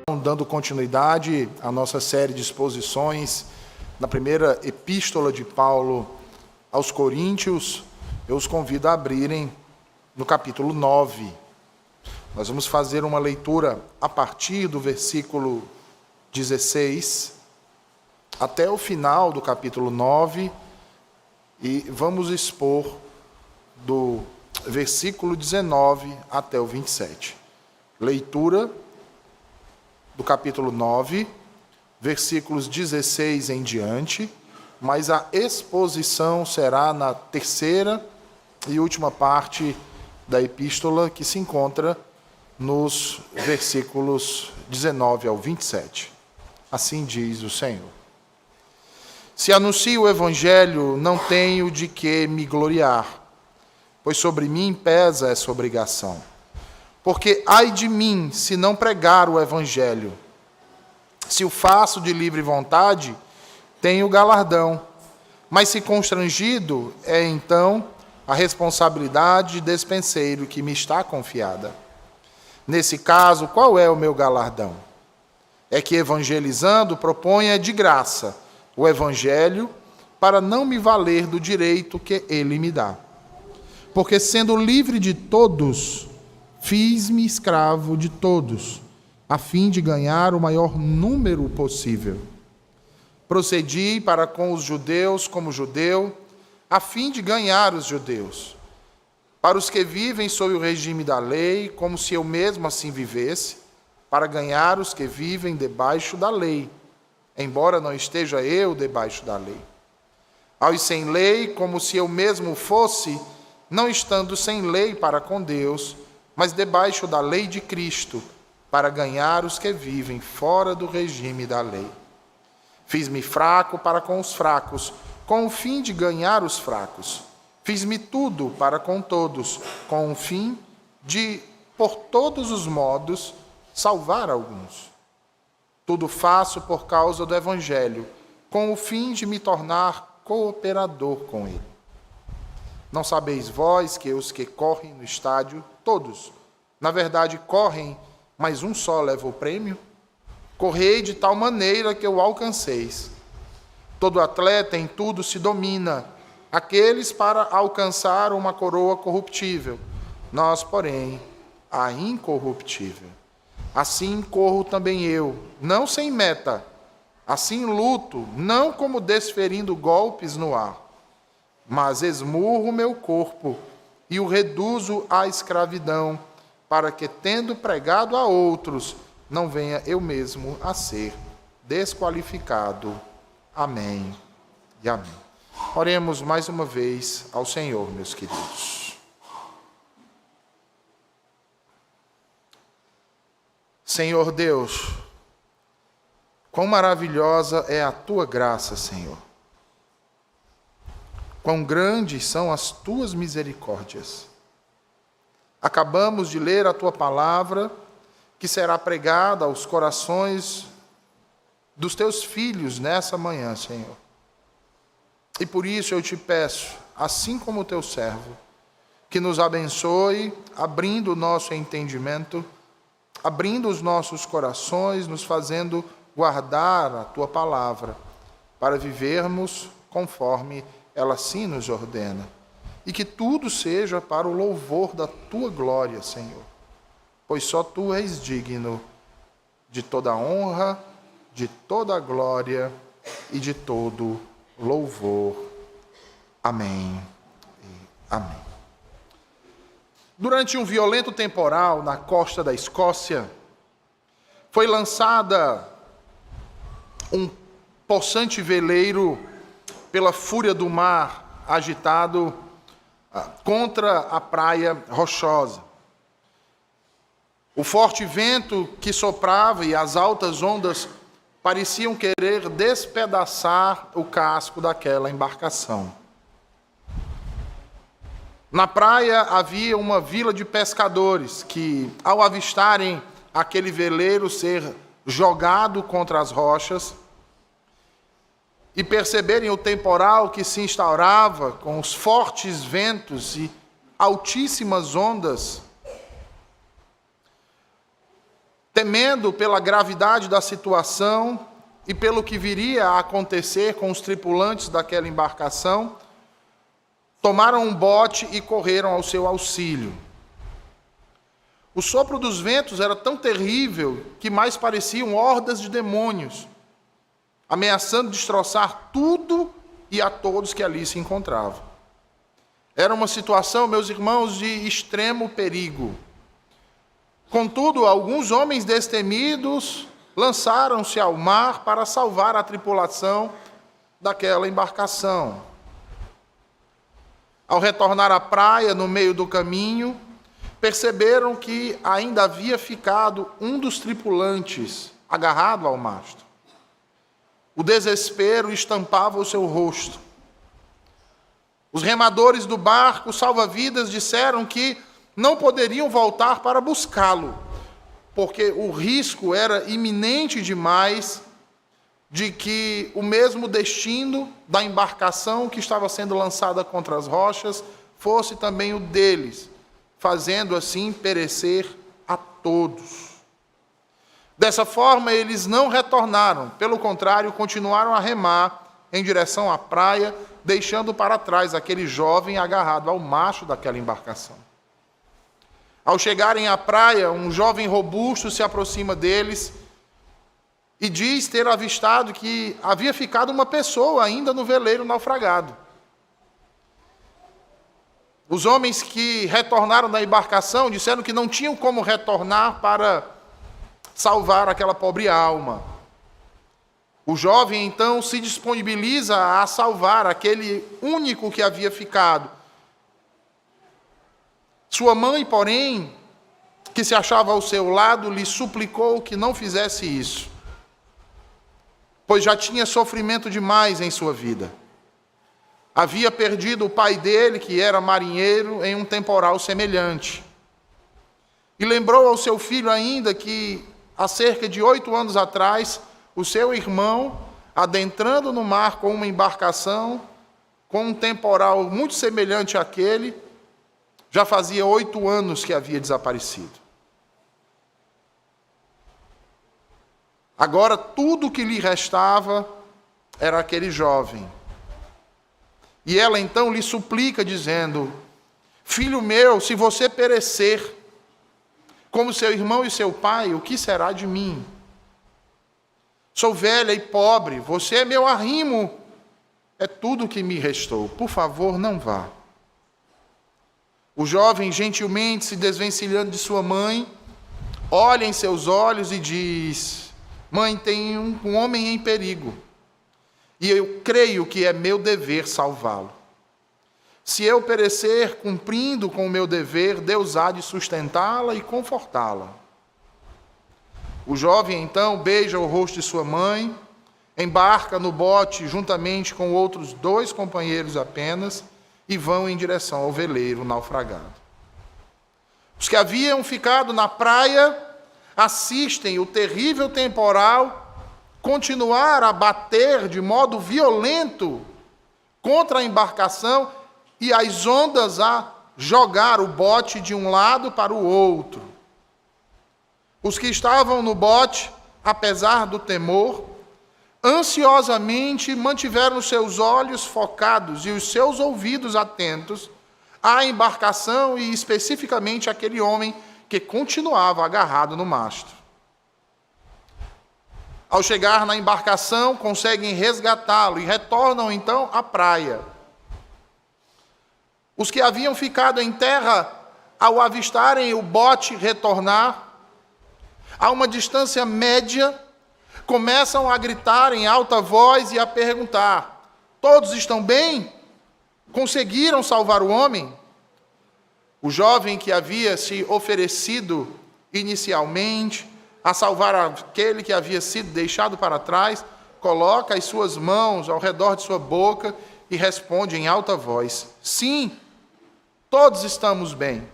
Dando continuidade à nossa série de exposições na primeira epístola de Paulo aos Coríntios, eu os convido a abrirem no capítulo 9. Nós vamos fazer uma leitura a partir do versículo 16 até o final do capítulo 9 e vamos expor do versículo 19 até o 27. Leitura do capítulo 9, versículos 16 em diante, mas a exposição será na terceira e última parte da epístola, que se encontra nos versículos 19 ao 27. Assim diz o Senhor. Se anuncio o evangelho, não tenho de que me gloriar, pois sobre mim pesa essa obrigação. Porque ai de mim, se não pregar o evangelho. Se o faço de livre vontade, tenho galardão. Mas se constrangido, é então a responsabilidade de despenseiro que me está confiada. Nesse caso, qual é o meu galardão? É que evangelizando proponha de graça o evangelho para não me valer do direito que ele me dá. Porque sendo livre de todos, fiz-me escravo de todos, a fim de ganhar o maior número possível. Procedi para com os judeus como judeu, a fim de ganhar os judeus. Para os que vivem sob o regime da lei, como se eu mesmo assim vivesse, para ganhar os que vivem debaixo da lei, embora não esteja eu debaixo da lei. Aos sem lei, como se eu mesmo fosse, não estando sem lei para com Deus, mas debaixo da lei de Cristo, para ganhar os que vivem fora do regime da lei. Fiz-me fraco para com os fracos, com o fim de ganhar os fracos. Fiz-me tudo para com todos, com o fim de, por todos os modos, salvar alguns. Tudo faço por causa do Evangelho, com o fim de me tornar cooperador com ele. Não sabeis vós que os que correm no estádio, todos, na verdade, correm, mas um só leva o prêmio? Correi de tal maneira que o alcanceis. Todo atleta em tudo se domina, aqueles para alcançar uma coroa corruptível, nós, porém, a incorruptível. Assim corro também eu, não sem meta, assim luto, não como desferindo golpes no ar, mas esmurro meu corpo e o reduzo à escravidão, para que, tendo pregado a outros, não venha eu mesmo a ser desqualificado. Amém e amém. Oremos mais uma vez ao Senhor, meus queridos. Senhor Deus, quão maravilhosa é a tua graça, Senhor. Quão grandes são as tuas misericórdias. Acabamos de ler a tua palavra, que será pregada aos corações dos teus filhos nessa manhã, Senhor. E por isso eu te peço, assim como o teu servo, que nos abençoe, abrindo o nosso entendimento, abrindo os nossos corações, nos fazendo guardar a tua palavra, para vivermos conforme ela assim nos ordena. E que tudo seja para o louvor da tua glória, Senhor. Pois só tu és digno de toda honra, de toda glória e de todo louvor. Amém e amém. Durante um violento temporal na costa da Escócia, foi lançada um possante veleiro pela fúria do mar agitado contra a praia rochosa. O forte vento que soprava e as altas ondas pareciam querer despedaçar o casco daquela embarcação. Na praia havia uma vila de pescadores que, ao avistarem aquele veleiro ser jogado contra as rochas, e perceberem o temporal que se instaurava com os fortes ventos e altíssimas ondas, Temendo pela gravidade da situação e pelo que viria a acontecer com os tripulantes daquela embarcação, tomaram um bote e correram ao seu auxílio. O sopro dos ventos era tão terrível que mais pareciam hordas de demônios, ameaçando destroçar tudo e a todos que ali se encontravam. Era uma situação, meus irmãos, de extremo perigo. Contudo, alguns homens destemidos lançaram-se ao mar para salvar a tripulação daquela embarcação. Ao retornar à praia, no meio do caminho, perceberam que ainda havia ficado um dos tripulantes agarrado ao mastro. O desespero estampava o seu rosto. Os remadores do barco salva-vidas disseram que não poderiam voltar para buscá-lo, porque o risco era iminente demais de que o mesmo destino da embarcação que estava sendo lançada contra as rochas fosse também o deles, fazendo assim perecer a todos. Dessa forma, eles não retornaram, pelo contrário, continuaram a remar em direção à praia, deixando para trás aquele jovem agarrado ao mastro daquela embarcação. Ao chegarem à praia, um jovem robusto se aproxima deles e diz ter avistado que havia ficado uma pessoa ainda no veleiro naufragado. Os homens que retornaram da embarcação disseram que não tinham como retornar para salvar aquela pobre alma. O jovem, então, se disponibiliza a salvar aquele único que havia ficado. Sua mãe, porém, que se achava ao seu lado, lhe suplicou que não fizesse isso, pois já tinha sofrimento demais em sua vida. Havia perdido o pai dele, que era marinheiro, em um temporal semelhante. E lembrou ao seu filho ainda que, há cerca de 8 anos atrás, o seu irmão, adentrando no mar com uma embarcação, com um temporal muito semelhante àquele, já fazia 8 anos que havia desaparecido. Agora, tudo o que lhe restava era aquele jovem. E ela então lhe suplica, dizendo: filho meu, se você perecer, como seu irmão e seu pai, o que será de mim? Sou velha e pobre, você é meu arrimo, é tudo o que me restou. Por favor, não vá. O jovem, gentilmente se desvencilhando de sua mãe, olha em seus olhos e diz: mãe, tem um homem em perigo, e eu creio que é meu dever salvá-lo. Se eu perecer cumprindo com o meu dever, Deus há de sustentá-la e confortá-la. O jovem, então, beija o rosto de sua mãe, embarca no bote juntamente com outros 2 companheiros apenas e vão em direção ao veleiro naufragado. Os que haviam ficado na praia assistem o terrível temporal continuar a bater de modo violento contra a embarcação e as ondas a jogar o bote de um lado para o outro. Os que estavam no bote, apesar do temor, ansiosamente mantiveram seus olhos focados e os seus ouvidos atentos à embarcação e especificamente àquele homem que continuava agarrado no mastro. Ao chegar na embarcação, conseguem resgatá-lo e retornam então à praia. Os que haviam ficado em terra, ao avistarem o bote retornar, a uma distância média, começam a gritar em alta voz e a perguntar: todos estão bem? Conseguiram salvar o homem? O jovem que havia se oferecido inicialmente a salvar aquele que havia sido deixado para trás, coloca as suas mãos ao redor de sua boca e responde em alta voz: sim, todos estamos bem.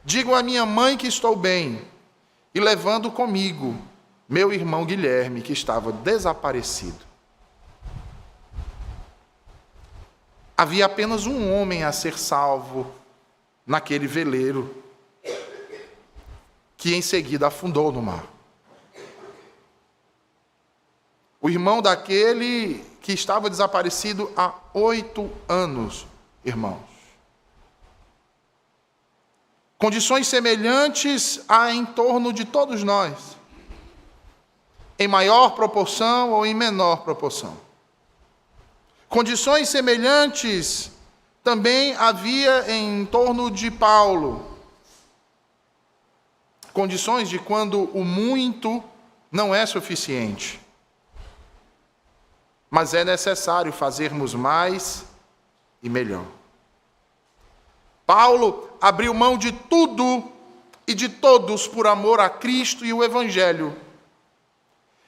Digo à minha mãe que estou bem, e levando comigo meu irmão Guilherme, que estava desaparecido. Havia apenas um homem a ser salvo naquele veleiro. que em seguida afundou no mar. O irmão daquele que estava desaparecido há 8 anos, irmãos. Condições semelhantes há em torno de todos nós, em maior proporção ou em menor proporção. Condições semelhantes também havia em torno de Paulo. Condições de quando o muito não é suficiente, mas é necessário fazermos mais e melhor. Paulo abriu mão de tudo e de todos por amor a Cristo e o Evangelho.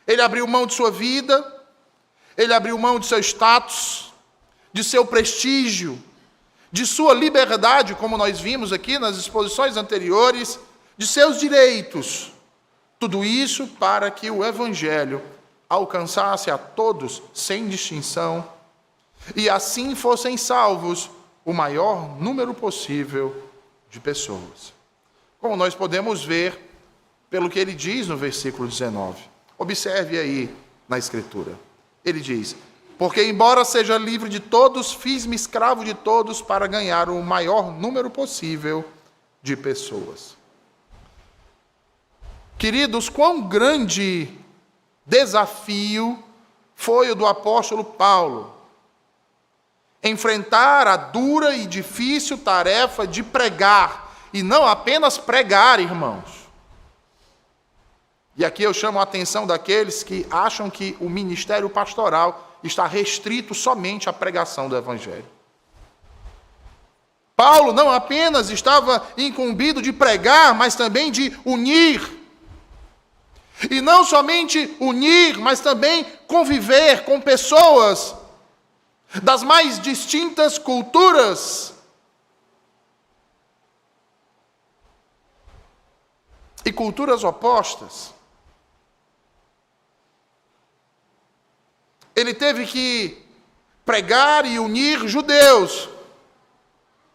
Ele abriu mão de sua vida, ele abriu mão de seu status, de seu prestígio, de sua liberdade, como nós vimos aqui nas exposições anteriores, de seus direitos. Tudo isso para que o Evangelho alcançasse a todos sem distinção e assim fossem salvos o maior número possível de pessoas. Como nós podemos ver pelo que ele diz no versículo 19. Observe aí na Escritura. Ele diz: porque embora seja livre de todos, fiz-me escravo de todos para ganhar o maior número possível de pessoas. Queridos, quão grande desafio foi o do apóstolo Paulo enfrentar a dura e difícil tarefa de pregar, e não apenas pregar, irmãos. E aqui eu chamo a atenção daqueles que acham que o ministério pastoral está restrito somente à pregação do Evangelho. Paulo não apenas estava incumbido de pregar, mas também de unir. E não somente unir, mas também conviver com pessoas das mais distintas culturas e culturas opostas. Ele teve que pregar e unir judeus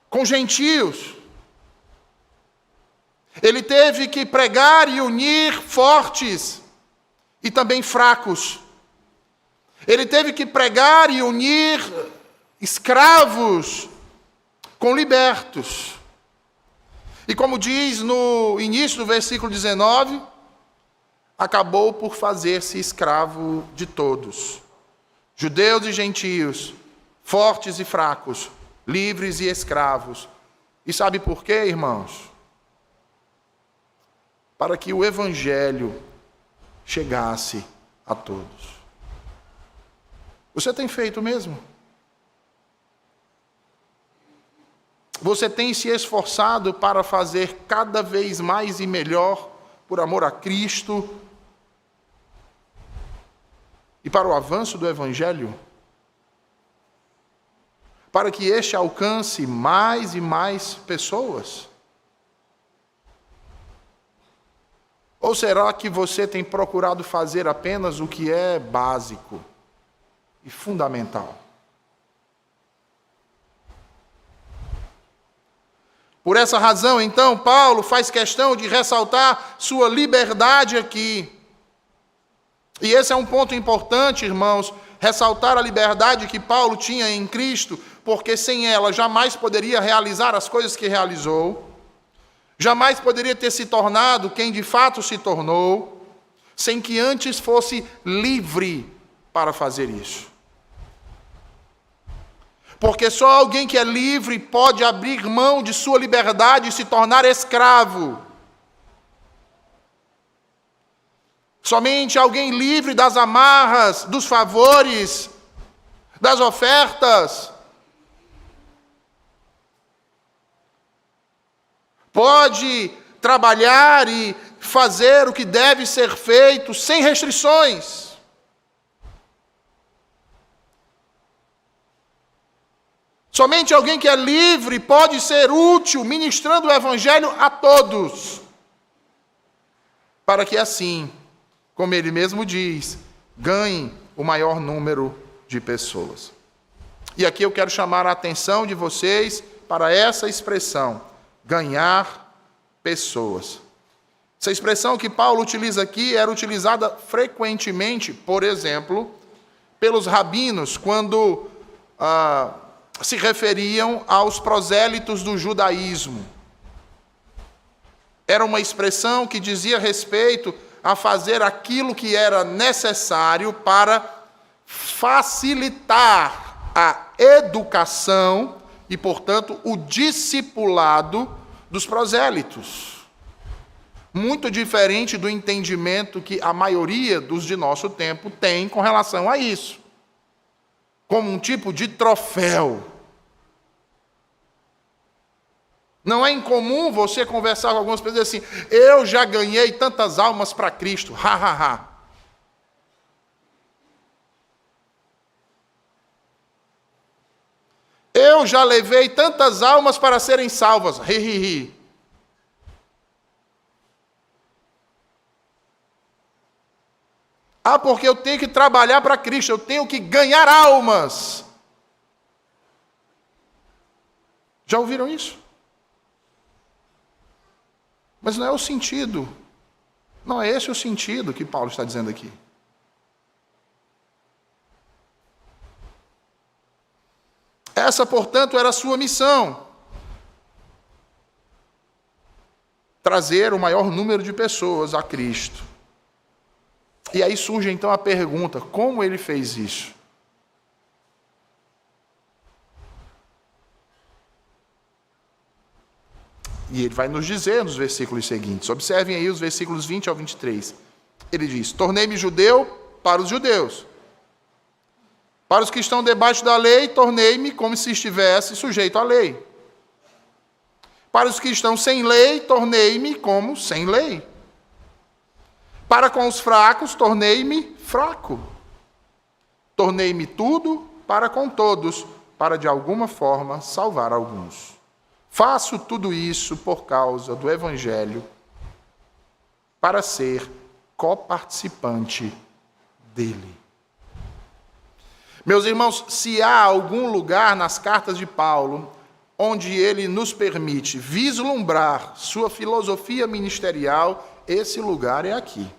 com gentios. Ele teve que pregar e unir fortes e também fracos. Ele teve que pregar e unir escravos com libertos. E como diz no início do versículo 19, acabou por fazer-se escravo de todos. Judeus e gentios, fortes e fracos, livres e escravos. E sabe por quê, irmãos? Para que o Evangelho chegasse a todos. Você tem feito mesmo? Você tem se esforçado para fazer cada vez mais e melhor por amor a Cristo e para o avanço do Evangelho? Para que este alcance mais e mais pessoas? Ou será que você tem procurado fazer apenas o que é básico e fundamental? Por essa razão, então, Paulo faz questão de ressaltar sua liberdade aqui. E esse é um ponto importante, irmãos, ressaltar a liberdade que Paulo tinha em Cristo, porque sem ela jamais poderia realizar as coisas que realizou. Jamais poderia ter se tornado quem de fato se tornou, sem que antes fosse livre para fazer isso. Porque só alguém que é livre pode abrir mão de sua liberdade e se tornar escravo. Somente alguém livre das amarras, dos favores, das ofertas, pode trabalhar e fazer o que deve ser feito sem restrições. Somente alguém que é livre pode ser útil ministrando o Evangelho a todos, para que assim, como ele mesmo diz, ganhe o maior número de pessoas. E aqui eu quero chamar a atenção de vocês para essa expressão: ganhar pessoas. Essa expressão que Paulo utiliza aqui era utilizada frequentemente, por exemplo, pelos rabinos, quando se referiam aos prosélitos do judaísmo. Era uma expressão que dizia respeito a fazer aquilo que era necessário para facilitar a educação e, portanto, o discipulado dos prosélitos. Muito diferente do entendimento que a maioria dos de nosso tempo tem com relação a isso, como um tipo de troféu. Não é incomum você conversar com algumas pessoas assim: eu já ganhei tantas almas para Cristo, ha, ha, ha. Eu já levei tantas almas para serem salvas, ri, ri, ri. Ah, porque eu tenho que trabalhar para Cristo, eu tenho que ganhar almas. Já ouviram isso? Mas não é o sentido. Não é esse o sentido que Paulo está dizendo aqui. Essa, portanto, era a sua missão. Trazer o maior número de pessoas a Cristo. E aí surge então a pergunta: como ele fez isso? E ele vai nos dizer nos versículos seguintes. Observem aí os versículos 20 ao 23. Ele diz: tornei-me judeu para os judeus. Para os que estão debaixo da lei, tornei-me como se estivesse sujeito à lei. Para os que estão sem lei, tornei-me como sem lei. Para com os fracos, tornei-me fraco. Tornei-me tudo para com todos, para de alguma forma salvar alguns. Faço tudo isso por causa do Evangelho, para ser coparticipante dele. Meus irmãos, se há algum lugar nas cartas de Paulo onde ele nos permite vislumbrar sua filosofia ministerial, esse lugar é aqui.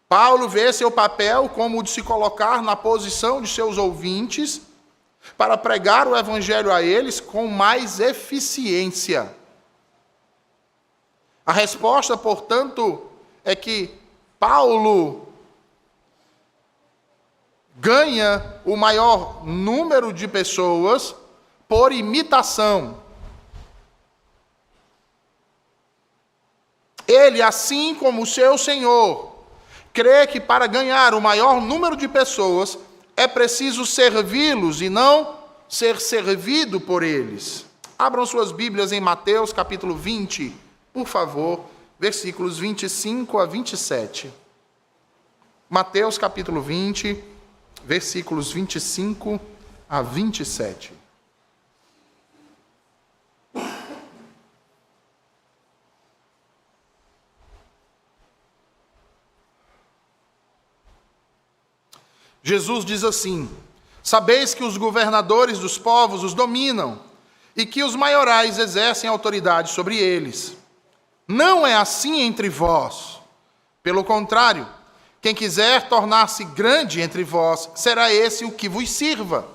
Paulo vê seu papel como o de se colocar na posição de seus ouvintes para pregar o Evangelho a eles com mais eficiência. A resposta, portanto, é que Paulo ganha o maior número de pessoas por imitação. Ele, assim como o seu Senhor, crê que para ganhar o maior número de pessoas é preciso servi-los e não ser servido por eles. Abram suas Bíblias em Mateus capítulo 20, por favor, versículos 25 a 27. Mateus capítulo 20, versículos 25 a 27. Jesus diz assim: sabeis que os governadores dos povos os dominam, e que os maiorais exercem autoridade sobre eles. Não é assim entre vós. Pelo contrário, quem quiser tornar-se grande entre vós, será esse o que vos sirva.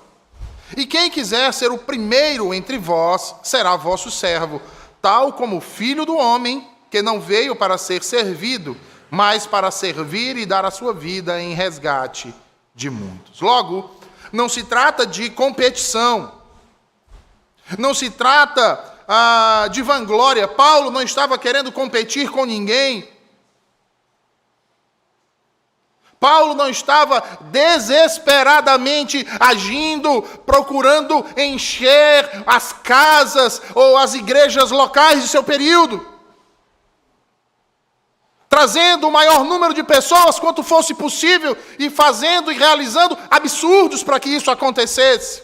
E quem quiser ser o primeiro entre vós, será vosso servo, tal como o Filho do Homem, que não veio para ser servido, mas para servir e dar a sua vida em resgate de muitos. Logo, não se trata de competição, não se trata de vanglória. Paulo não estava querendo competir com ninguém. Paulo não estava desesperadamente agindo, procurando encher as casas ou as igrejas locais de seu período, trazendo o maior número de pessoas quanto fosse possível e fazendo e realizando absurdos para que isso acontecesse.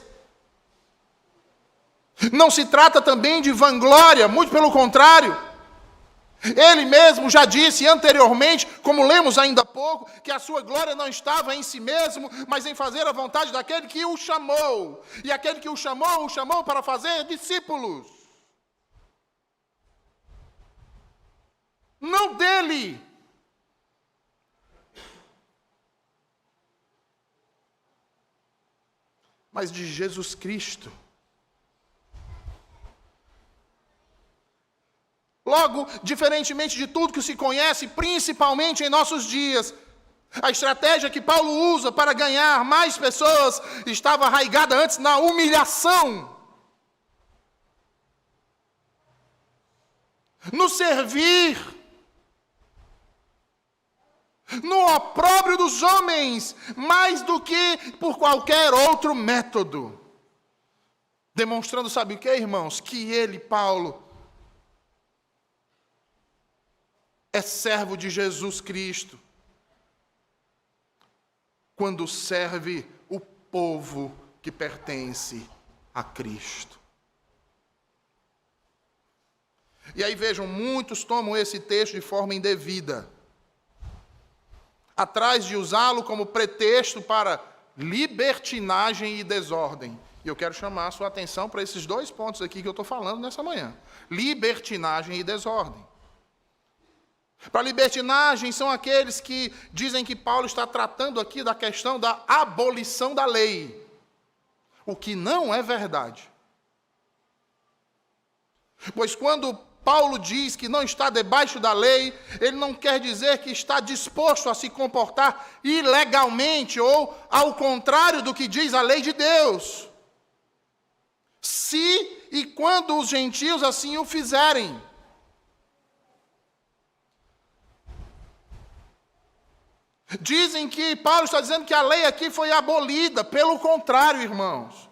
Não se trata também de vanglória, muito pelo contrário. Ele mesmo já disse anteriormente, como lemos ainda há pouco, que a sua glória não estava em si mesmo, mas em fazer a vontade daquele que o chamou. E aquele que o chamou para fazer discípulos. não dele. Mas de Jesus Cristo. Logo, diferentemente de tudo que se conhece, principalmente em nossos dias, a estratégia que Paulo usa para ganhar mais pessoas estava arraigada antes na humilhação, no servir, no opróbrio dos homens, mais do que por qualquer outro método. Demonstrando, sabe o que, irmãos? Que ele, Paulo, é servo de Jesus Cristo, quando serve o povo que pertence a Cristo. E aí vejam, muitos tomam esse texto de forma indevida, atrás de usá-lo como pretexto para libertinagem e desordem. E eu quero chamar a sua atenção para esses dois pontos aqui que eu estou falando nessa manhã. Libertinagem e desordem. Para libertinagem são aqueles que dizem que Paulo está tratando aqui da questão da abolição da lei, o que não é verdade. Pois quando Paulo diz que não está debaixo da lei, ele não quer dizer que está disposto a se comportar ilegalmente ou ao contrário do que diz a lei de Deus, se e quando os gentios assim o fizerem. Dizem que Paulo está dizendo que a lei aqui foi abolida. Pelo contrário, irmãos.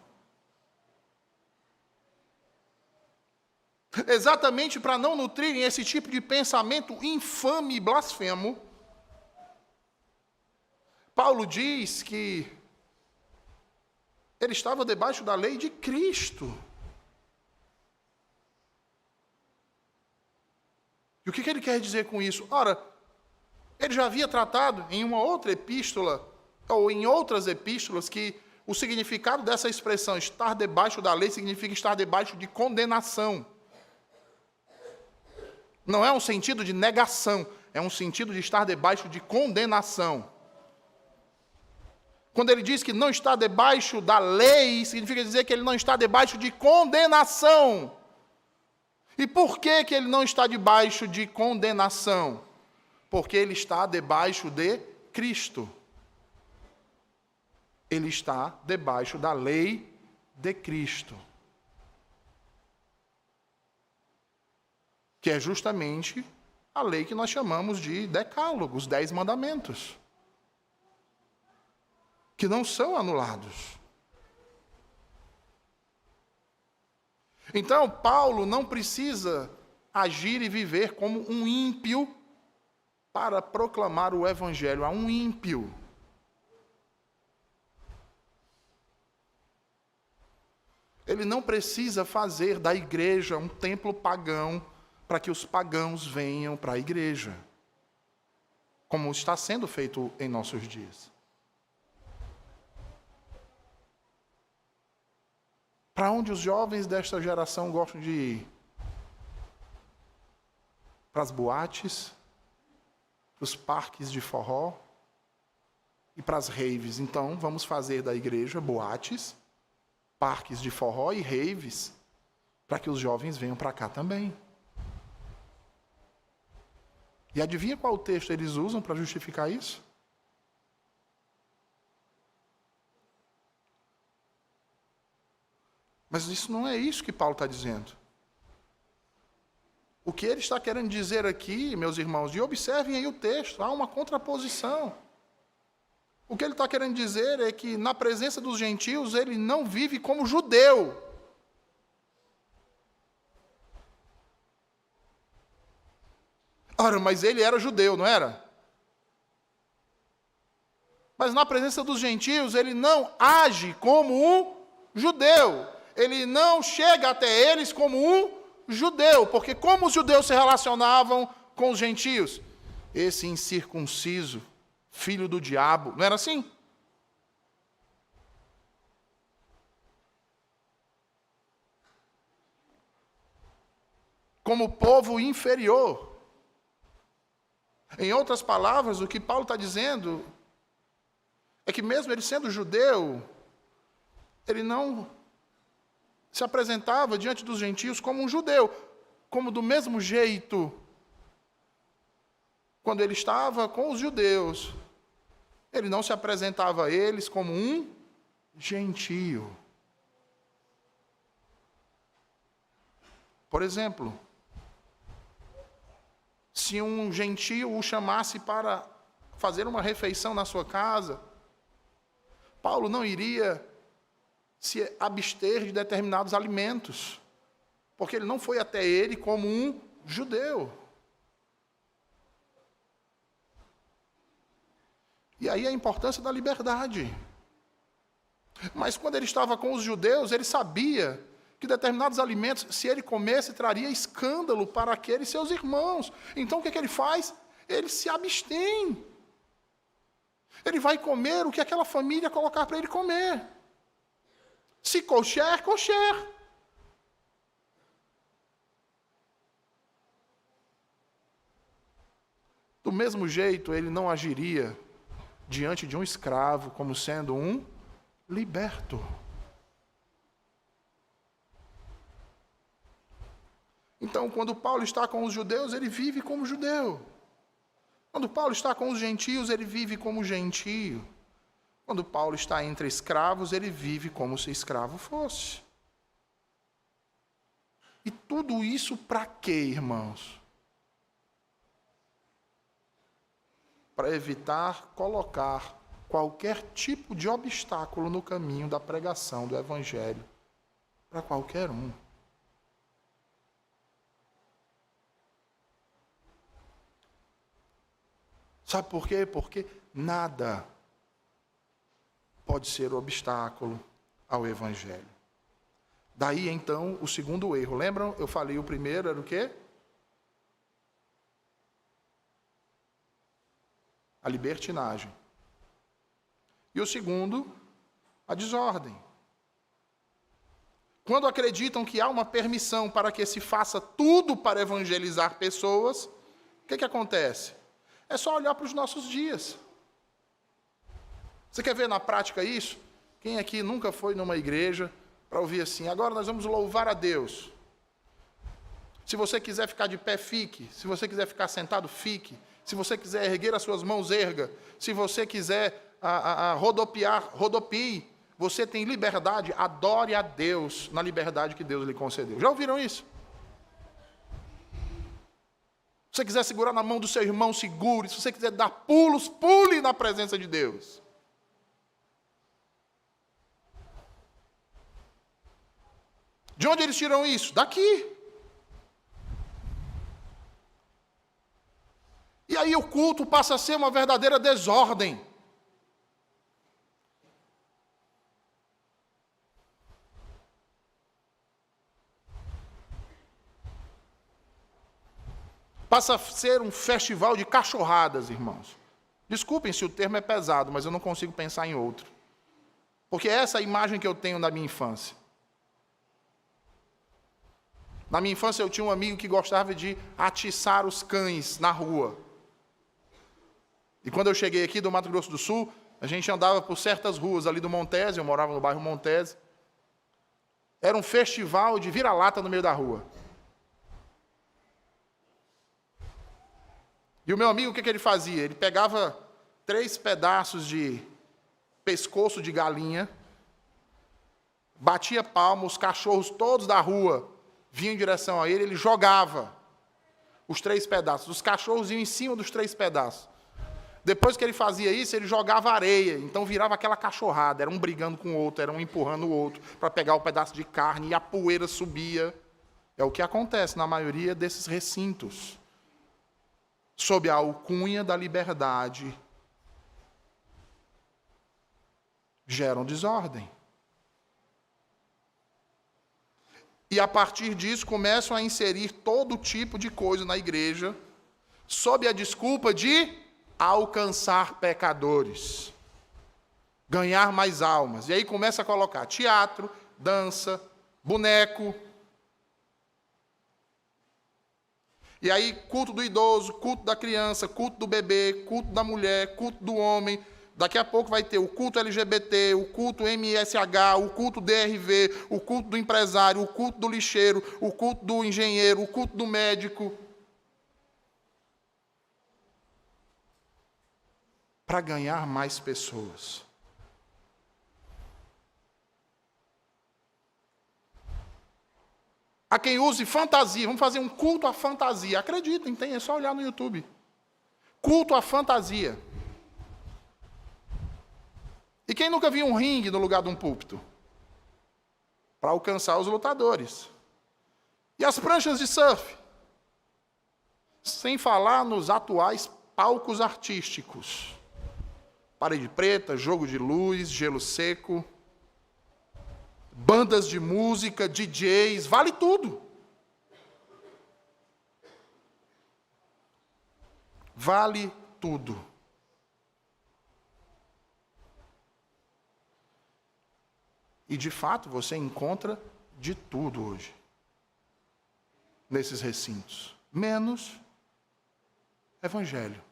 Exatamente para não nutrirem esse tipo de pensamento infame e blasfemo, Paulo diz que ele estava debaixo da lei de Cristo. E o que ele quer dizer com isso? Ora, ele já havia tratado em uma outra epístola, ou em outras epístolas, que o significado dessa expressão, estar debaixo da lei, significa estar debaixo de condenação. Não é um sentido de negação, é um sentido de estar debaixo de condenação. Quando ele diz que não está debaixo da lei, significa dizer que ele não está debaixo de condenação. E por que ele não está debaixo de condenação? Porque ele está debaixo de Cristo. Ele está debaixo da lei de Cristo. Que é justamente a lei que nós chamamos de decálogo, os 10 mandamentos. Que não são anulados. Então, Paulo não precisa agir e viver como um ímpio para proclamar o evangelho a um ímpio. Ele não precisa fazer da igreja um templo pagão para que os pagãos venham para a igreja, como está sendo feito em nossos dias. Para onde os jovens desta geração gostam de ir? Para as boates, para os parques de forró e para as raves. Então, vamos fazer da igreja boates, parques de forró e raves, para que os jovens venham para cá também. E adivinha qual texto eles usam para justificar isso? Mas isso não é isso que Paulo está dizendo. O que ele está querendo dizer aqui, meus irmãos, e observem aí o texto, há uma contraposição. O que ele está querendo dizer é que na presença dos gentios ele não vive como judeu. Ora, mas ele era judeu, não era? Mas na presença dos gentios ele não age como um judeu. Ele não chega até eles como um judeu, porque como os judeus se relacionavam com os gentios? Esse incircunciso, filho do diabo, não era assim? Como povo inferior. Em outras palavras, o que Paulo está dizendo é que mesmo ele sendo judeu, ele não se apresentava diante dos gentios como um judeu, como do mesmo jeito, quando ele estava com os judeus, ele não se apresentava a eles como um gentio. Por exemplo, se um gentio o chamasse para fazer uma refeição na sua casa, Paulo não iria se abster de determinados alimentos, porque ele não foi até ele como um judeu. E aí a importância da liberdade. Mas quando ele estava com os judeus, ele sabia que determinados alimentos, se ele comesse, traria escândalo para aqueles seus irmãos. Então o que ele faz? Ele se abstém. Ele vai comer o que aquela família colocar para ele comer. Se kosher, kosher. Do mesmo jeito, ele não agiria diante de um escravo como sendo um liberto. Então, quando Paulo está com os judeus, ele vive como judeu. Quando Paulo está com os gentios, ele vive como gentio. Quando Paulo está entre escravos, ele vive como se escravo fosse. E tudo isso para quê, irmãos? Para evitar colocar qualquer tipo de obstáculo no caminho da pregação do Evangelho para qualquer um. Sabe por quê? Porque nada pode ser obstáculo ao Evangelho. Daí, então, o segundo erro. Lembram? Eu falei o primeiro era o quê? A libertinagem. E o segundo, a desordem. Quando acreditam que há uma permissão para que se faça tudo para evangelizar pessoas, o que acontece? É só olhar para os nossos dias. Você quer ver na prática isso? Quem aqui nunca foi numa igreja para ouvir assim, agora nós vamos louvar a Deus. Se você quiser ficar de pé, fique. Se você quiser ficar sentado, fique. Se você quiser erguer as suas mãos, erga. Se você quiser rodopiar, rodopie. Você tem liberdade, adore a Deus na liberdade que Deus lhe concedeu. Já ouviram isso? Se você quiser segurar na mão do seu irmão, segure. Se você quiser dar pulos, pule na presença de Deus. De onde eles tiram isso? Daqui. E aí o culto passa a ser uma verdadeira desordem. Passa a ser um festival de cachorradas, irmãos. Desculpem se o termo é pesado, mas eu não consigo pensar em outro. Porque essa é a imagem que eu tenho da minha infância. Na minha infância eu tinha um amigo que gostava de atiçar os cães na rua. E quando eu cheguei aqui do Mato Grosso do Sul, a gente andava por certas ruas ali do Montese, eu morava no bairro Montese. Era um festival de vira-lata no meio da rua. E o meu amigo, o que ele fazia? Ele pegava 3 pedaços de pescoço de galinha, batia palma, os cachorros todos da rua vinham em direção a ele, ele jogava os 3 pedaços. Os cachorros iam em cima dos 3 pedaços. Depois que ele fazia isso, ele jogava areia, então virava aquela cachorrada, era um brigando com o outro, era um empurrando o outro para pegar o pedaço de carne e a poeira subia. É o que acontece na maioria desses recintos. Sob a alcunha da liberdade, geram desordem. E a partir disso começam a inserir todo tipo de coisa na igreja, sob a desculpa de alcançar pecadores, ganhar mais almas. E aí começa a colocar teatro, dança, boneco. E aí, culto do idoso, culto da criança, culto do bebê, culto da mulher, culto do homem. Daqui a pouco vai ter o culto LGBT, o culto MSH, o culto DRV, o culto do empresário, o culto do lixeiro, o culto do engenheiro, o culto do médico. Para ganhar mais pessoas. Há quem use fantasia. Vamos fazer um culto à fantasia. Acreditem, tem, é só olhar no YouTube. Culto à fantasia. E quem nunca viu um ringue no lugar de um púlpito? Para alcançar os lutadores. E as pranchas de surf? Sem falar nos atuais palcos artísticos. Parede preta, jogo de luz, gelo seco, bandas de música, DJs, vale tudo. Vale tudo. E, de fato, você encontra de tudo hoje, nesses recintos, menos evangelho.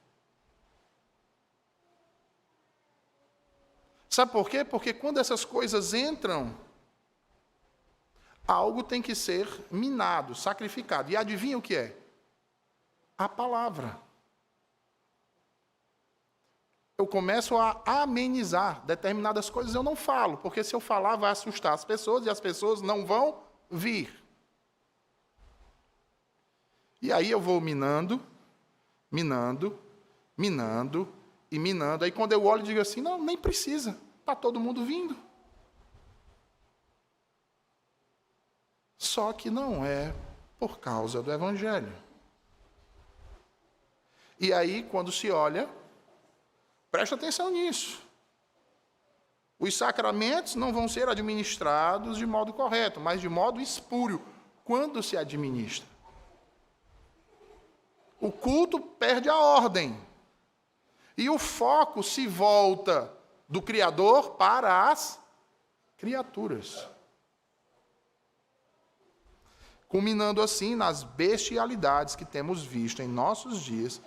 Sabe por quê? Porque quando essas coisas entram, algo tem que ser minado, sacrificado. E adivinha o que é? A palavra. Eu começo a amenizar determinadas coisas, eu não falo, porque se eu falar vai assustar as pessoas e as pessoas não vão vir. E aí eu vou minando, minando, minando e minando. Aí quando eu olho, eu digo assim, não, nem precisa, está todo mundo vindo. Só que não é por causa do Evangelho. E aí, quando se olha, presta atenção nisso. Os sacramentos não vão ser administrados de modo correto, mas de modo espúrio, quando se administra. O culto perde a ordem. E o foco se volta do Criador para as criaturas. Culminando assim nas bestialidades que temos visto em nossos dias,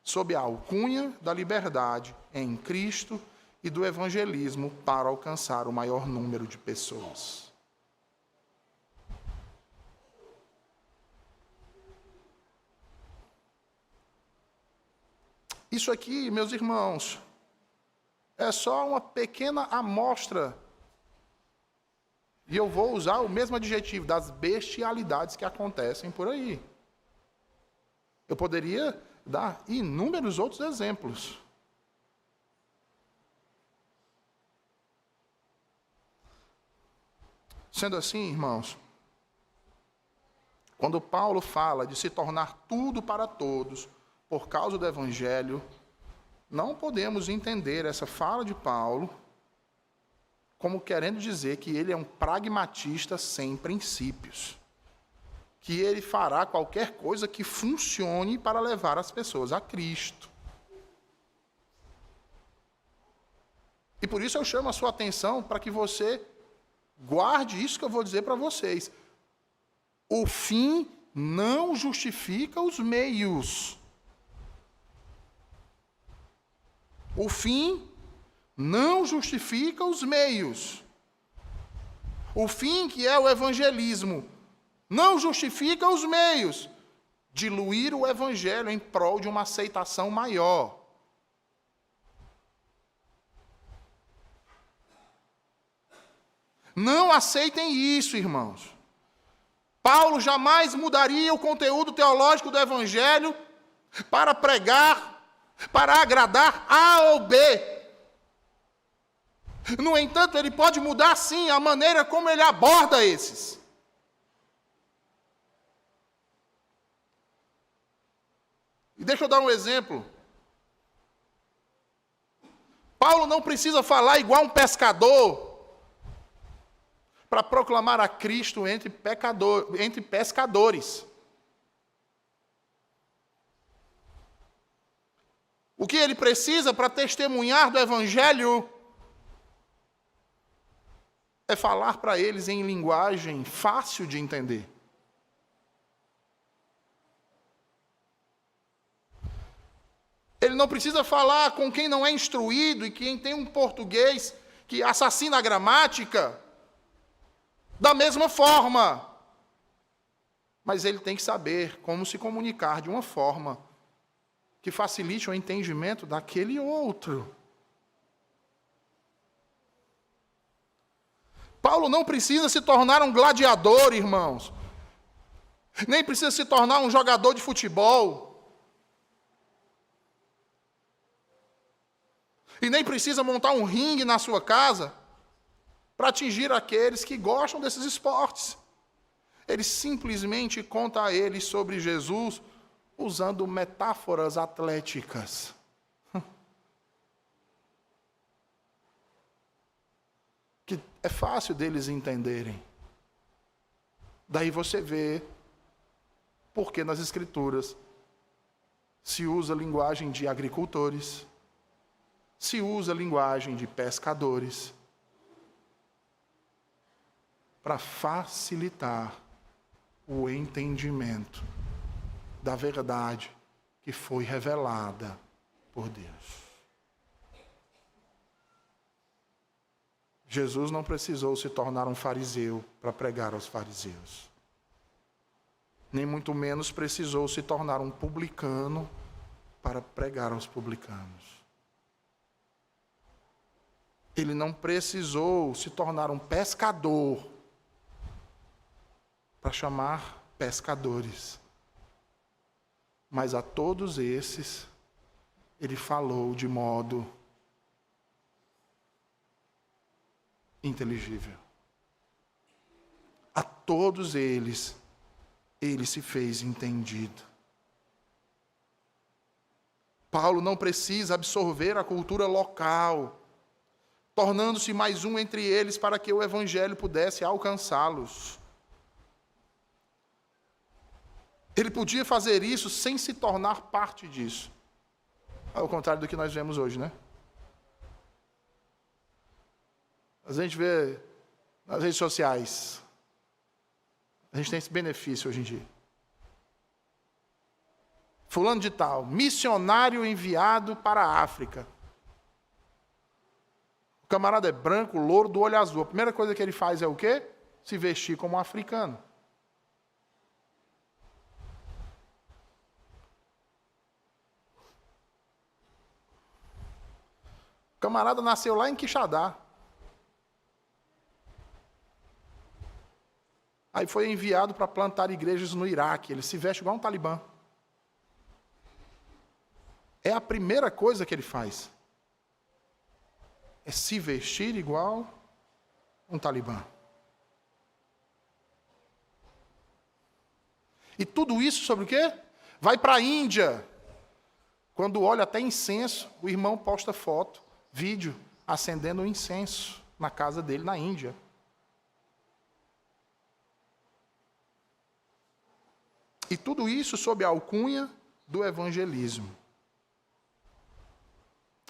sob a alcunha da liberdade em Cristo e do evangelismo para alcançar o maior número de pessoas. Isso aqui, meus irmãos, é só uma pequena amostra, e eu vou usar o mesmo adjetivo, das bestialidades que acontecem por aí. Eu poderia dar inúmeros outros exemplos. Sendo assim, irmãos, quando Paulo fala de se tornar tudo para todos por causa do Evangelho, não podemos entender essa fala de Paulo como querendo dizer que ele é um pragmatista sem princípios, que ele fará qualquer coisa que funcione para levar as pessoas a Cristo. E por isso eu chamo a sua atenção para que você guarde isso que eu vou dizer para vocês. O fim não justifica os meios. O fim não justifica os meios. O fim, que é o evangelismo, não justifica os meios. Diluir o evangelho em prol de uma aceitação maior. Não aceitem isso, irmãos. Paulo jamais mudaria o conteúdo teológico do evangelho para pregar, para agradar A ou B. No entanto, ele pode mudar, sim, a maneira como ele aborda esses. E deixa eu dar um exemplo. Paulo não precisa falar igual um pescador para proclamar a Cristo entre pescadores. O que ele precisa para testemunhar do Evangelho é falar para eles em linguagem fácil de entender. Ele não precisa falar com quem não é instruído e quem tem um português que assassina a gramática da mesma forma. Mas ele tem que saber como se comunicar de uma forma que facilite o entendimento daquele outro. Paulo não precisa se tornar um gladiador, irmãos. Nem precisa se tornar um jogador de futebol. E nem precisa montar um ringue na sua casa para atingir aqueles que gostam desses esportes. Ele simplesmente conta a eles sobre Jesus usando metáforas atléticas. Que é fácil deles entenderem. Daí você vê porque nas Escrituras se usa a linguagem de agricultores, se usa a linguagem de pescadores, para facilitar o entendimento da verdade que foi revelada por Deus. Jesus não precisou se tornar um fariseu para pregar aos fariseus. Nem muito menos precisou se tornar um publicano para pregar aos publicanos. Ele não precisou se tornar um pescador para chamar pescadores. Mas a todos esses, ele falou de modo inteligível. A todos eles, ele se fez entendido. Paulo não precisa absorver a cultura local, tornando-se mais um entre eles para que o evangelho pudesse alcançá-los. Ele podia fazer isso sem se tornar parte disso. Ao contrário do que nós vemos hoje, né? A gente vê nas redes sociais, a gente tem esse benefício hoje em dia. Fulano de tal, missionário enviado para a África. O camarada é branco, louro, do olho azul. A primeira coisa que ele faz é o quê? Se vestir como um africano. O camarada nasceu lá em Quixadá. Aí foi enviado para plantar igrejas no Iraque. Ele se veste igual um talibã. É a primeira coisa que ele faz. É se vestir igual um talibã. E tudo isso sobre o quê? Vai para a Índia. Quando olha até incenso, o irmão posta foto, vídeo, acendendo um incenso na casa dele na Índia. E tudo isso sob a alcunha do evangelismo.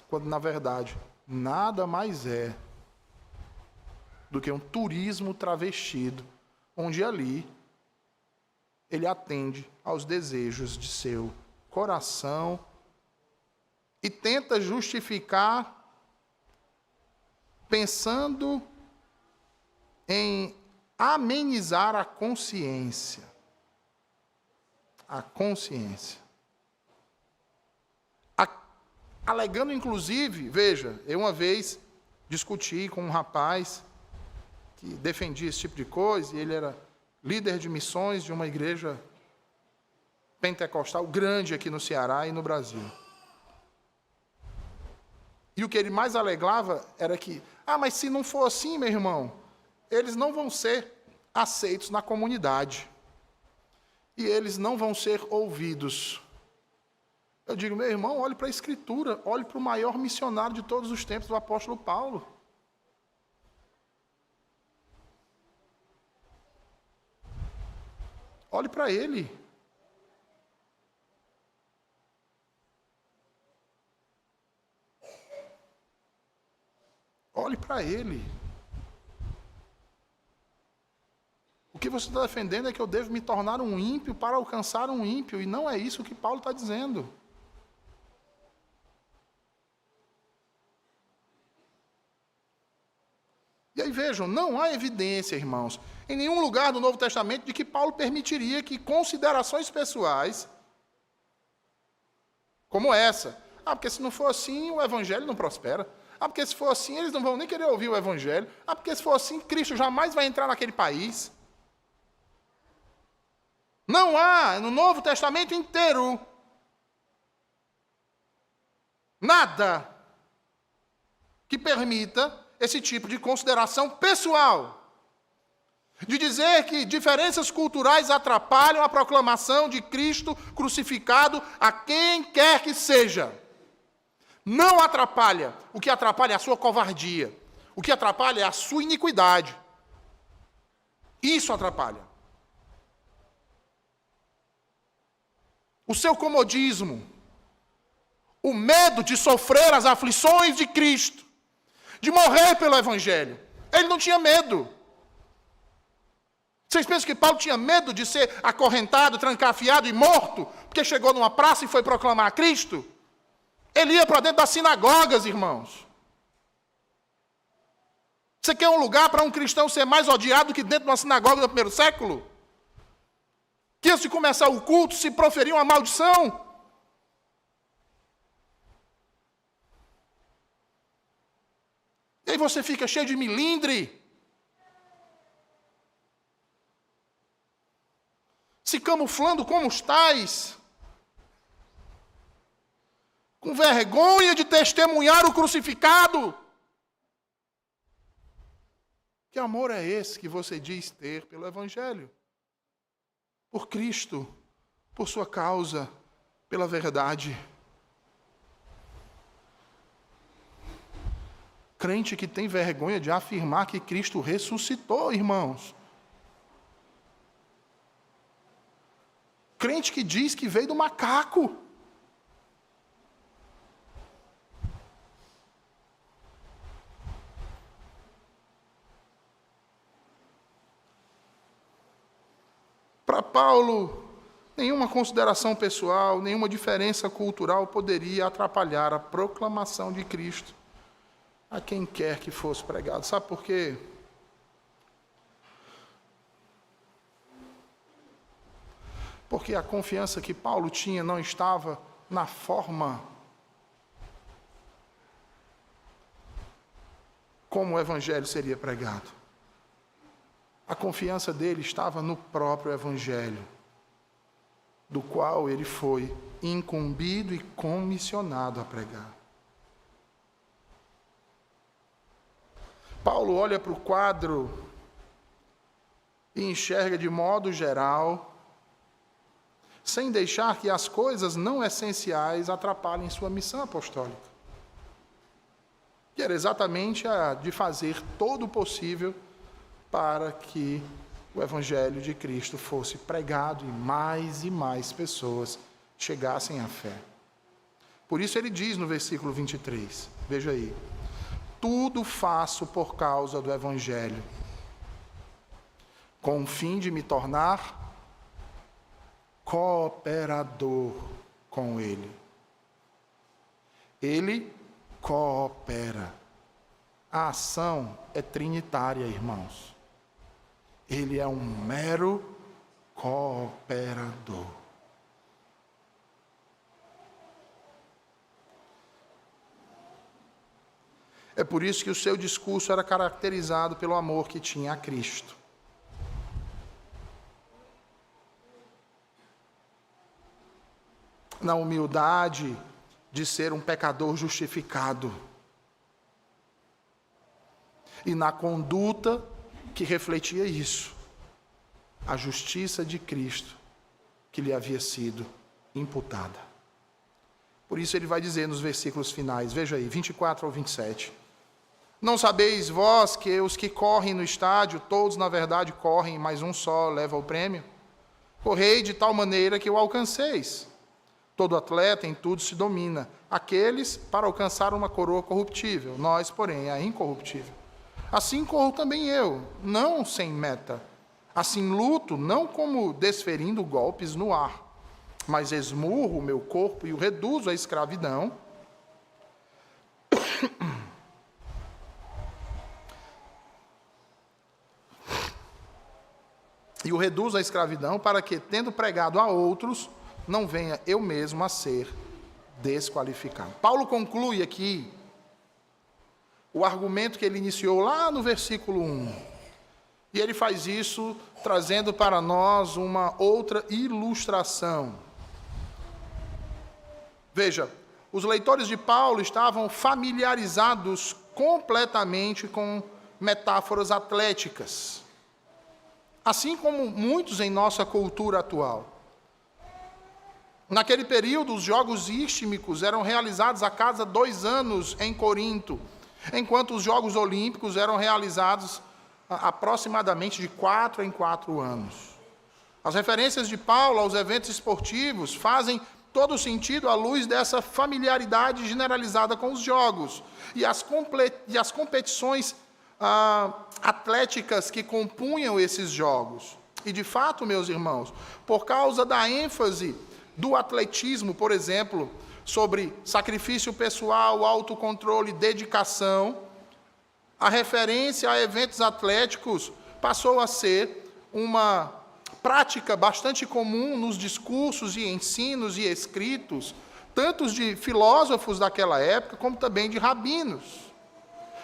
Quando, na verdade, nada mais é do que um turismo travestido, onde ali ele atende aos desejos de seu coração e tenta justificar pensando em amenizar a consciência. A consciência. Alegando, inclusive, veja, eu uma vez discuti com um rapaz que defendia esse tipo de coisa, e ele era líder de missões de uma igreja pentecostal grande aqui no Ceará e no Brasil. E o que ele mais alegava era que, mas se não for assim, meu irmão, eles não vão ser aceitos na comunidade. E eles não vão ser ouvidos. Eu digo, meu irmão, olhe para a Escritura, olhe para o maior missionário de todos os tempos, o apóstolo Paulo. Olhe para ele. Olhe para ele. O que você está defendendo é que eu devo me tornar um ímpio para alcançar um ímpio, e não é isso que Paulo está dizendo. vejam, não há evidência, irmãos, em nenhum lugar do Novo Testamento de que Paulo permitiria que considerações pessoais como essa. Porque se não for assim, o evangelho não prospera. Porque se for assim, eles não vão nem querer ouvir o evangelho. Porque se for assim, Cristo jamais vai entrar naquele país. Não há, no Novo Testamento inteiro, nada que permita esse tipo de consideração pessoal. De dizer que diferenças culturais atrapalham a proclamação de Cristo crucificado a quem quer que seja. Não atrapalha. O que atrapalha é a sua covardia. O que atrapalha é a sua iniquidade. Isso atrapalha. O seu comodismo. O medo de sofrer as aflições de Cristo. De morrer pelo Evangelho. Ele não tinha medo. Vocês pensam que Paulo tinha medo de ser acorrentado, trancafiado e morto, porque chegou numa praça e foi proclamar a Cristo? Ele ia para dentro das sinagogas, irmãos. Você quer um lugar para um cristão ser mais odiado que dentro de uma sinagoga do primeiro século? Que antes de começar o culto se proferia uma maldição? E aí você fica cheio de milindre. Se camuflando como os tais, com vergonha de testemunhar o crucificado. Que amor é esse que você diz ter pelo Evangelho? Por Cristo, por sua causa, pela verdade. Crente que tem vergonha de afirmar que Cristo ressuscitou, irmãos. Crente que diz que veio do macaco. Para Paulo, nenhuma consideração pessoal, nenhuma diferença cultural poderia atrapalhar a proclamação de Cristo a quem quer que fosse pregado. Sabe por quê? Porque a confiança que Paulo tinha não estava na forma como o evangelho seria pregado. A confiança dele estava no próprio evangelho, do qual ele foi incumbido e comissionado a pregar. Paulo olha para o quadro e enxerga de modo geral, sem deixar que as coisas não essenciais atrapalhem sua missão apostólica. Que era exatamente a de fazer todo o possível para que o Evangelho de Cristo fosse pregado e mais pessoas chegassem à fé. Por isso ele diz no versículo 23, veja aí, tudo faço por causa do Evangelho, com o fim de me tornar cooperador com ele. Ele coopera. A ação é trinitária, irmãos. Ele é um mero cooperador. É por isso que o seu discurso era caracterizado pelo amor que tinha a Cristo. Na humildade de ser um pecador justificado. E na conduta que refletia isso. A justiça de Cristo que lhe havia sido imputada. Por isso ele vai dizer nos versículos finais, veja aí, 24 ao 27. Não sabeis vós que os que correm no estádio, todos na verdade correm, mas um só leva o prêmio? Correi de tal maneira que o alcanceis. Todo atleta em tudo se domina. Aqueles para alcançar uma coroa corruptível, nós, porém, a incorruptível. Assim corro também eu, não sem meta. Assim luto, não como desferindo golpes no ar, mas esmurro o meu corpo e o reduzo à escravidão, e o reduz à escravidão, para que, tendo pregado a outros, não venha eu mesmo a ser desqualificado. Paulo conclui aqui o argumento que ele iniciou lá no versículo 1. E ele faz isso trazendo para nós uma outra ilustração. Veja, os leitores de Paulo estavam familiarizados completamente com metáforas atléticas, assim como muitos em nossa cultura atual. Naquele período, os jogos istmicos eram realizados a cada 2 anos em Corinto, enquanto os Jogos Olímpicos eram realizados aproximadamente de 4 em 4 anos. As referências de Paulo aos eventos esportivos fazem todo sentido à luz dessa familiaridade generalizada com os jogos e as competições atléticas que compunham esses jogos. E de fato, meus irmãos, por causa da ênfase do atletismo, por exemplo, sobre sacrifício pessoal, autocontrole, dedicação, a referência a eventos atléticos passou a ser uma prática bastante comum nos discursos e ensinos e escritos, tanto de filósofos daquela época, como também de rabinos.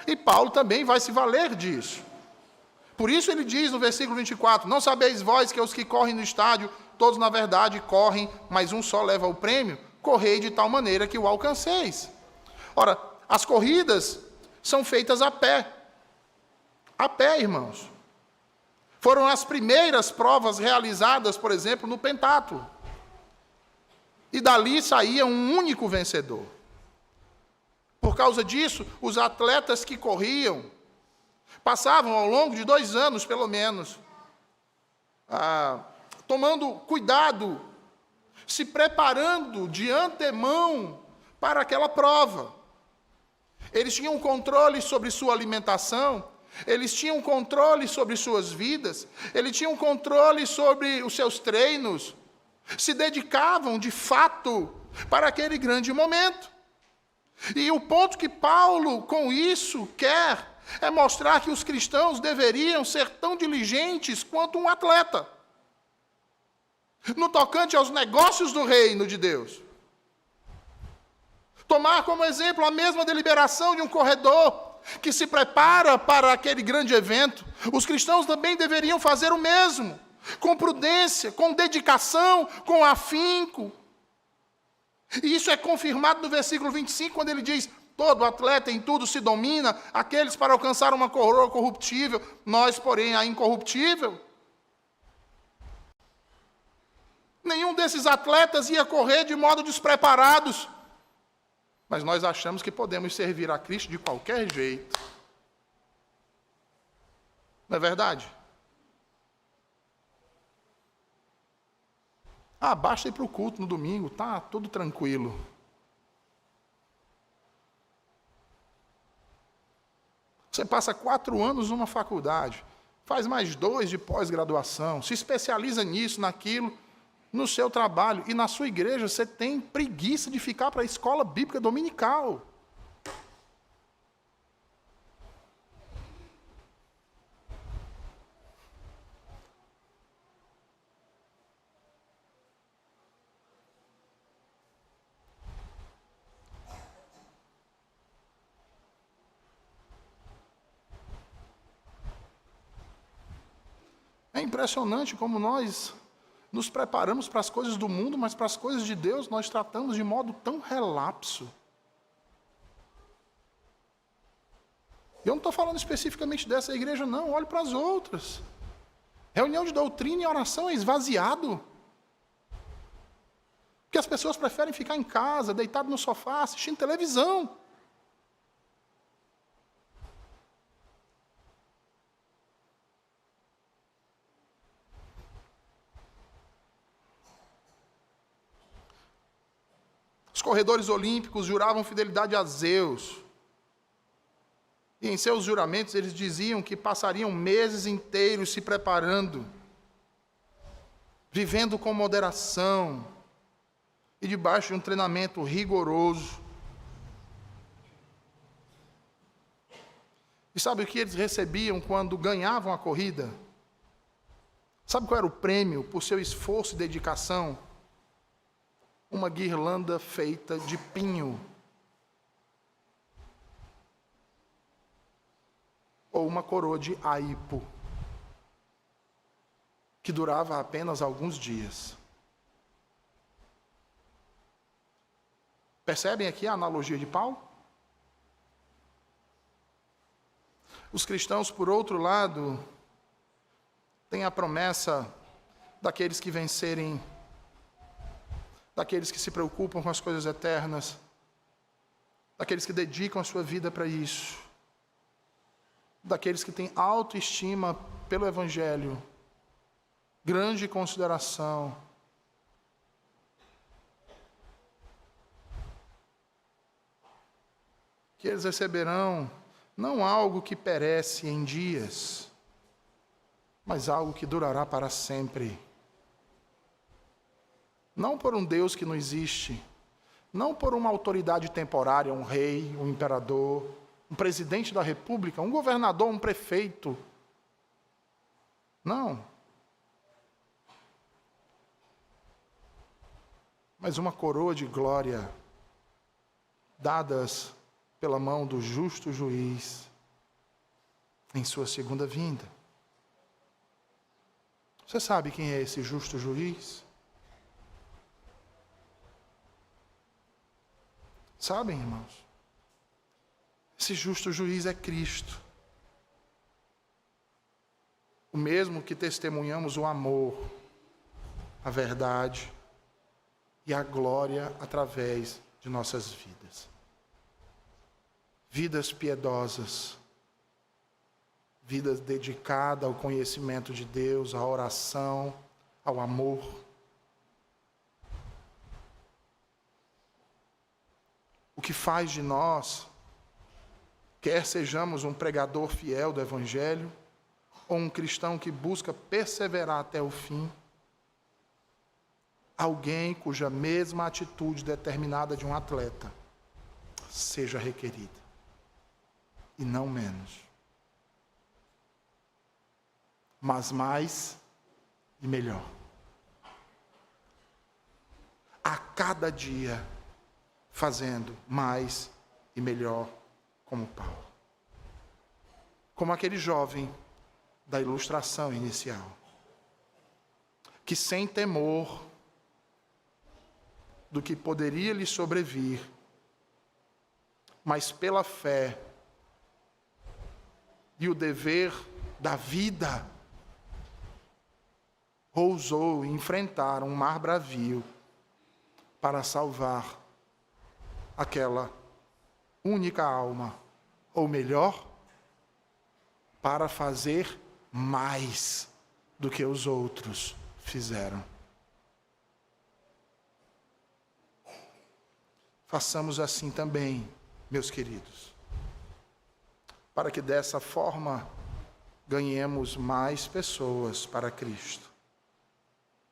E Paulo também vai se valer disso. Por isso ele diz no versículo 24, não sabeis vós que os que correm no estádio, todos na verdade correm, mas um só leva o prêmio? Correi de tal maneira que o alcanceis. Ora, as corridas são feitas a pé. A pé, irmãos. Foram as primeiras provas realizadas, por exemplo, no pentatlo. E dali saía um único vencedor. Por causa disso, os atletas que corriam passavam ao longo de 2 anos, pelo menos, tomando cuidado, se preparando de antemão para aquela prova. Eles tinham controle sobre sua alimentação, eles tinham controle sobre suas vidas, eles tinham controle sobre os seus treinos, se dedicavam de fato para aquele grande momento. E o ponto que Paulo, com isso, quer é mostrar que os cristãos deveriam ser tão diligentes quanto um atleta, no tocante aos negócios do reino de Deus. Tomar como exemplo a mesma deliberação de um corredor que se prepara para aquele grande evento. Os cristãos também deveriam fazer o mesmo, com prudência, com dedicação, com afinco. E isso é confirmado no versículo 25, quando ele diz, todo atleta em tudo se domina, aqueles para alcançar uma coroa corruptível, nós, porém, a incorruptível. Nenhum desses atletas ia correr de modo despreparados. Mas nós achamos que podemos servir a Cristo de qualquer jeito. Não é verdade? Basta ir para o culto no domingo, tá tudo tranquilo. Você passa 4 anos numa faculdade, faz mais 2 de pós-graduação, se especializa nisso, naquilo, no seu trabalho, e na sua igreja você tem preguiça de ficar para a escola bíblica dominical. É impressionante como nós nos preparamos para as coisas do mundo, mas para as coisas de Deus nós tratamos de modo tão relapso. Eu não estou falando especificamente dessa igreja, não. Olhe para as outras. Reunião de doutrina e oração é esvaziado. Porque as pessoas preferem ficar em casa, deitado no sofá, assistindo televisão. Os corredores olímpicos juravam fidelidade a Zeus. E em seus juramentos eles diziam que passariam meses inteiros se preparando, vivendo com moderação e debaixo de um treinamento rigoroso. E sabe o que eles recebiam quando ganhavam a corrida? Sabe qual era o prêmio por seu esforço e dedicação? Uma guirlanda feita de pinho. Ou uma coroa de aipo, que durava apenas alguns dias. Percebem aqui a analogia de Paulo? Os cristãos, por outro lado, têm a promessa daqueles que vencerem, daqueles que se preocupam com as coisas eternas, daqueles que dedicam a sua vida para isso, daqueles que têm autoestima pelo Evangelho, grande consideração. Que eles receberão não algo que perece em dias, mas algo que durará para sempre. Não por um Deus que não existe, não por uma autoridade temporária, um rei, um imperador, um presidente da república, um governador, um prefeito. Não. Mas uma coroa de glória dadas pela mão do justo juiz em sua segunda vinda. Você sabe quem é esse justo juiz? Sabem, irmãos? Esse justo juiz é Cristo. O mesmo que testemunhamos o amor, a verdade e a glória através de nossas vidas. Vidas piedosas, vidas dedicadas ao conhecimento de Deus, à oração, ao amor. O que faz de nós, quer sejamos um pregador fiel do Evangelho, ou um cristão que busca perseverar até o fim, alguém cuja mesma atitude determinada de um atleta seja requerida, e não menos, mas mais e melhor. A cada dia, fazendo mais e melhor, como Paulo. Como aquele jovem da ilustração inicial, que sem temor do que poderia lhe sobrevir, mas pela fé e o dever da vida, ousou enfrentar um mar bravio para salvar aquela única alma, ou melhor, para fazer mais do que os outros fizeram. Façamos assim também, meus queridos, para que dessa forma ganhemos mais pessoas para Cristo.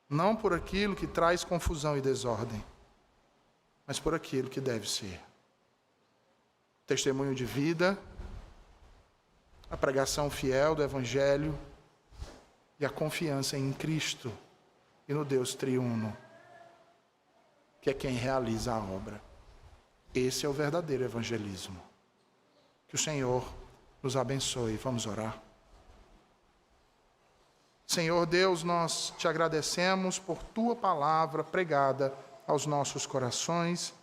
Não por aquilo que traz confusão e desordem, mas por aquilo que deve ser. Testemunho de vida, a pregação fiel do Evangelho e a confiança em Cristo e no Deus triuno, que é quem realiza a obra. Esse é o verdadeiro evangelismo. Que o Senhor nos abençoe. Vamos orar. Senhor Deus, nós te agradecemos por tua palavra pregada aos nossos corações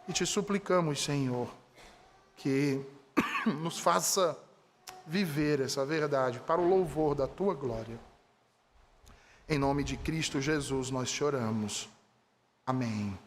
e te suplicamos, Senhor, que nos faça viver essa verdade para o louvor da tua glória. Em nome de Cristo Jesus nós te oramos. Amém.